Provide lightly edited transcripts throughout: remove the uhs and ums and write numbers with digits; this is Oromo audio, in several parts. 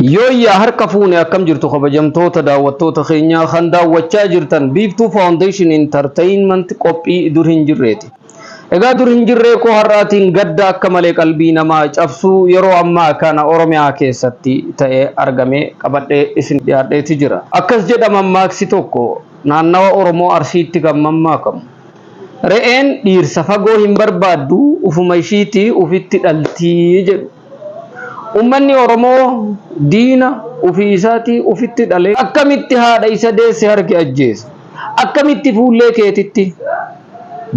Yooyyaa harka fuune akkam jirtu kabajamtoota daawwattoota keenyaa kan daawwachaa jirtan Biiftuu Foundation Entertainment qophii dur hin jirreeti. Egaa dur hin jirree koo har'aatiin gadda akka malee qalbii namaa cabsuu yeroo ammaa kana Oromiyaa keessatti ta'ee argamee qabadhee isin dhiyaadheeti jira. Akkas jedhama maaksi tokko naannawa Oromoo Arsiitti kan mammaakamu. Re'een dhiirsa fagoo hin barbaaddu ufuma ishiitii ufitti dhaltii jedhu. Ummanni Oromoo diina ufii isaatii ufitti dhalee akkamitti haadha isa deesse harki ajjeesa, akkamitti fuullee keetitti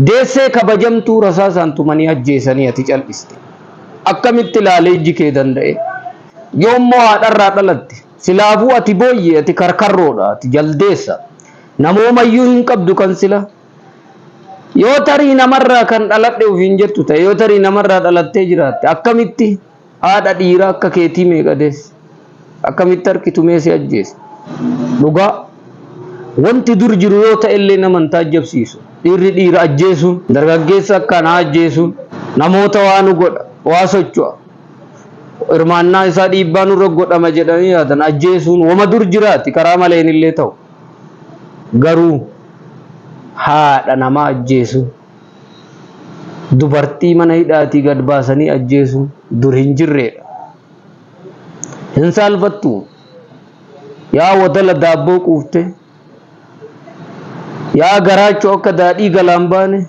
deessee kabajamtuu rasaasaan tumanii ajjeesanii ati cal'iste, akkamitti laalee ijji kee danda'e. Yoommoo haadharraa dhalatte silaafuu ati booyyee, ati karkarroodha, ati jaldeessa, namoomayyuu hin qabdu kan sila. Yoo tarii namarraa kan dhaladhe ufiin jettu ta'e, yoo tarii namarraa dhalattee jiraatte akkamitti haadha dhiiraa akka keetii meeqa deesse, akkamitti harkitu meesii ajjeese. Dhugaa wanti dur jiru yoo ta'e illee nama hin taajjabsiisu. Dhiirri dhiira ajjeesuun, dargaggeessa akkanaa ajjeesuun, namoota waa nu godha, waa socho'a, hirmaannaa isaa dhiibbaa nurra godhama jedhanii yaadan ajjeesuun wama dur jiraati karaa maleen illee ta'u. Garuu haadha namaa ajjeesuun, dubartii mana hidhaatii gad baasanii ajjeesuun dur hin jirreedha. Hin saalfattu yaa wadala daabboo quufte, yaa garaachoo akka daadhii galaan baane,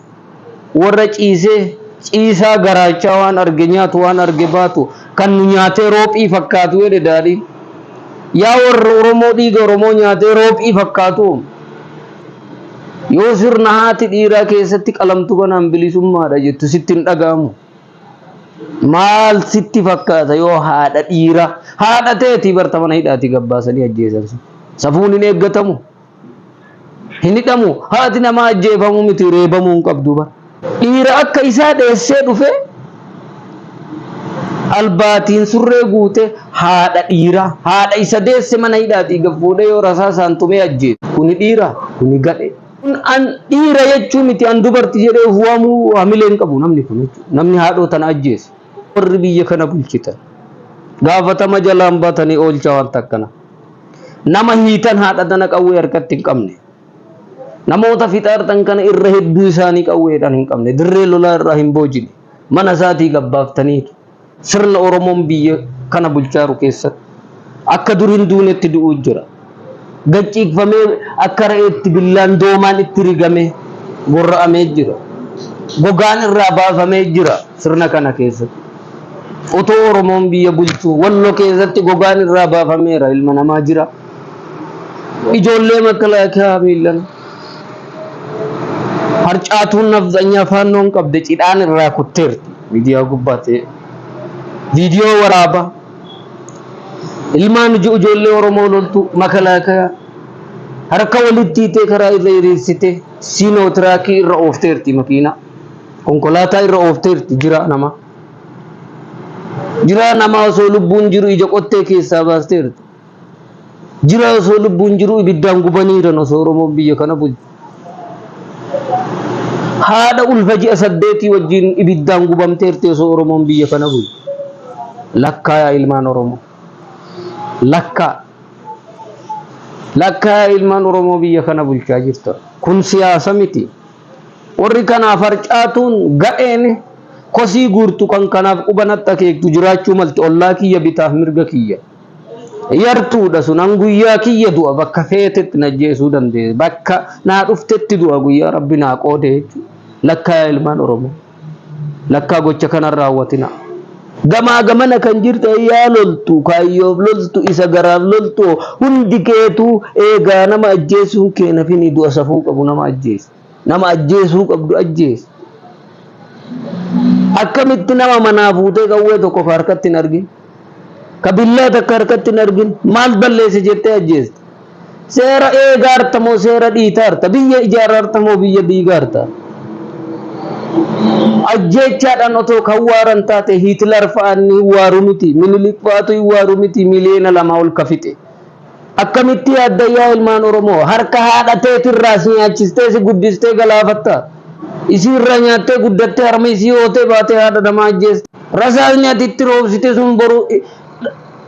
warra ciisee ciisaa garaachaa waan arge nyaatu waan arge baatu kan nu nyaatee roophii fakkaatu jedhe daadhii. Yaa warra Oromoo dhiiga Oromoo nyaatee roophii fakkaatu. Yoo sirna haati dhiiraa keessatti qalamtu kanaan bilisummaadha jettu sitti hin dhaga'amu. Maal sitti fakkaata yoo haadha dhiiraa haadha ta'eetii barta mana hidhaatii gabbaasanii ajjeesan sun safuun hin eeggatamu, hin hidhamu. Haati namaa ajjeefamuu miti, reebamuu hin qabdu bara. Dhiira akka isaa dheessee dhufe albaatiin surree guute haadha dhiiraa haadha isa deesse mana hidhaatii gaffuudhee yoo rasaasaan tumee ajjeesu kuni dhiira, kuni gadhe. An dhiira jechuu miti, an dubartii jedhee huwamuu hamilee hin qabu namni kun jechuudha. Namni haadhoo tana ajjeese. Warri biyya kana bulchitan gaafatama jalaan baatanii oolchaa waan takkana. Nama hiitan haadha tana qawwee harkatti hin qabne, namoota fixaartan kana irra hedduu isaanii qawweedhaan hin qabne, dirree lolaa irraa hin boojine, mana isaatii gabbaaftaniitu sirna Oromoon biyya kana bulchaaru keessatti akka dur hin duunetti du'uu jira. Gacciifamee akka re'eetti billaan doomaan itti rigamee gorra'amee jira. Gogaan irraa baafamee jira sirna kana keessatti. Otoo Oromoon biyya bulchuu Walloo keessatti gogaan irraa baafameera, ilma namaa jira. Ijoollee makalaakaa miilan harcaatuun nafxanyaa faannoon qabde cidhaan irraa kutteerti. Viidiyoo gubbaatee viidiyoo waraabaa ilmaan ijoollee Oromoo loltu makalaakaa harka walitti hiitee karaa irra hiriirsite siinoo tiraakii irra oofteerti, makiina konkolaataa irra oofteerti. Jira nama osoo lubbuun jiru ija qottee keessaa baasteerti. Jira osoo lubbuun jiru ibiddaan gubaniiran osoo Oromoon biyya kana bulchu. Haadha ulfa ji'a 8 wajjin ibiddaan gubamteerti osoo Oromoon biyya kana bulchu. Lakkaa yaa ilmaan Oromoo, lakkaa ilmaan Oromoo biyya kana bulchaa jirta. Kun siyaasa miti. Warri kanaaf harcaatuun gadheen kosii guurtu kan kanaaf qubanatti akeektu jiraachuu malti. Ollaa kiyya bitaaf mirga kiyya yartuudha sun an guyyaa kiyya du'a bakka feetetti najjeesuu dandeesse, bakka naa dhuftetti du'a guyyaa Rabbi naa qoode jechuudha. Lakkaa ilmaan Oromoo, lakkaa gocha kanan raawwatina. Gamaa gamana kan jirta yaa loltu, kaayyoof loltu, isa garaaf loltu hundi keetu eegaa nama ajjeesuun kee nafini du'a safuu qabu nama ajjeese, nama ajjeesuu qabdu ajjeese. Akkamitti nama manaa fuutee qawwee tokko ka harkatti hin argin, ka billaa takka harkatti hin argin maal balleesse jettee ajjeeste? Seera eegaarta moo seera dhiitaarta? Biyya ijaararta moo biyya diigaarta? Ajjechaadhaan otoo kan waaran taate Hitler fa'aan hin waaru miti, Minilik fa'aatu hin waaru miti, miliyoona 2 ol ka fixe. Akkamitti yaadda yaa ilmaan Oromoo? Harka haadha teetirraa si nyaachistee si guddistee galaafatta. Isii irraa nyaattee guddattee harma isii hootee baatee haadha namaa ajjeeste. Rasaas nyaatitti roobsite sun boru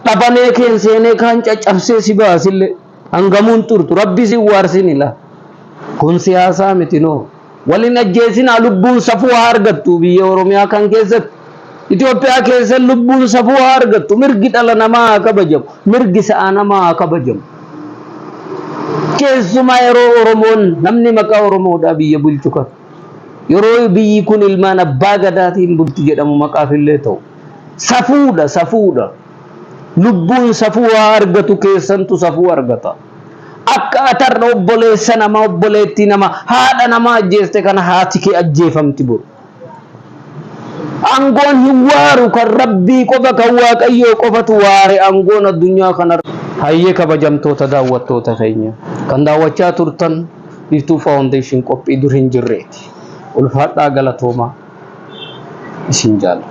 Tapane keen seenee kaan caccabsee si baasille hangamuun turtu rabbi si waarsinila. Kun siyaasaa miti noo. Walin ajjeesinaa lubbuun safuu haa argattu biyya Oromiyaa kan keessatti. Itoophiyaa keessa lubbuun safuu haa argattu. Mirgi dhala namaa haa kabajamu. Mirgi sa'a namaa haa kabajamu. Keessumaa yeroo Oromoon namni maqaa Oromoodhaa biyya bulchu kan. Yeroo biyyi kun ilmaan abbaa gadaatiin bulti jedhamu maqaafillee ta'u. Safuudha safuudha. Lubbuun safuu haa argatu keessantu safuu argata. Akka atarra obboleessa nama obboleettii nama haadha nama ajjeeste kana haati kee ajjeefamti boru. Aangoon hin waaru kan rabbii qofa kan waaqayyoo qofatu waare aangoon addunyaa kana. Hayyee kabajamtoota daawwattoota keenya kan daawwachaa turtan Biiftuu Foundation qophii dur hin jirreeti. Ulfaadhaa galatoomaa isin jaalladha.